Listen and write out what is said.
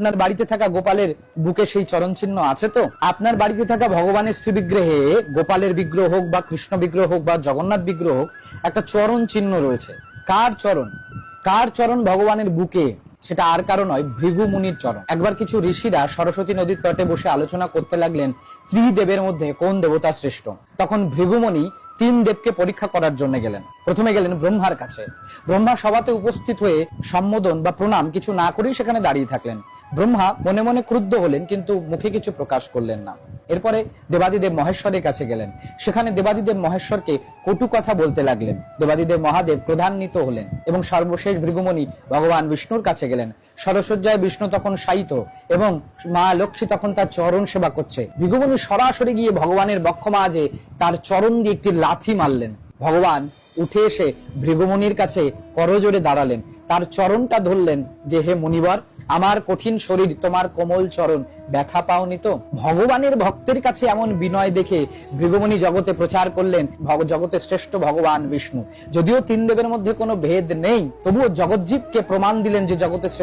আপনার বাড়িতে থাকা গোপালের বুকে সেই চরণ চিহ্ন আছে তো? আপনার বাড়িতে থাকা ভগবানের শ্রীবিগ্রহে, গোপালের বিগ্রহ হোক বা কৃষ্ণ বিগ্রহ হোক বা জগন্নাথ বিগ্রহ হোক, একটা চরণ চিহ্ন রয়েছে। কার চরণ? কার চরণ ভগবানের বুকে? সেটা আর কারো নয়, ভৃগু মুনির চরণ। একবার কিছু ঋষিরা সরস্বতী নদীর তটে বসে আলোচনা করতে লাগলেন ত্রিদেবের মধ্যে কোন দেবতা শ্রেষ্ঠ। তখন ভৃগুমুনি তিন দেবকে পরীক্ষা করার জন্য গেলেন। প্রথমে গেলেন ব্রহ্মার কাছে। ব্রহ্মা সভাতে উপস্থিত হয়ে সম্বোধন বা প্রণাম কিছু না করেই সেখানে দাঁড়িয়ে থাকলেন। ব্রহ্মা মনে মনে ক্রুদ্ধ হলেন, কিন্তু মুখে কিছু প্রকাশ করলেন না। এরপরে দেবাদিদেব মহেশ্বরের কাছে গেলেন। সেখানে দেবাদিদেব মহেশ্বরকে কটু কথা বলতে লাগলেন। দেবাদিদেব মহাদেব ক্রোধান্বিত হলেন এবং সর্বশেষ ভৃগুমুনি ভগবান বিষ্ণুর কাছে গেলেন। সরসজ্জায় বিষ্ণু তখন শায়িত এবং মা লক্ষ্মী তখন তার চরণ সেবা করছে। ভৃগুমুনি সরাসরি গিয়ে ভগবানের বক্ষমাঝে তার চরণ দিয়ে একটি লাথি মারলেন। ভগবান উঠে এসে ভৃগুমুনির কাছে করজোড়ে দাঁড়ালেন, তার চরণটা ধরলেন যে, হে মুনিবর, আমার কঠিন শরীর, তোমার কোমল চরণ, ব্যথা পাওনি তো? ভগবানের ভক্তের কাছে এমন বিনয় দেখে ভৃগুমুনি জগতে প্রচার করলেন জগতের শ্রেষ্ঠ ভগবান বিষ্ণু। যদিও তিন দেবের মধ্যে কোনো ভেদ নেই, তবুও জগজ্জীবকে প্রমাণ দিলেন যে জগতের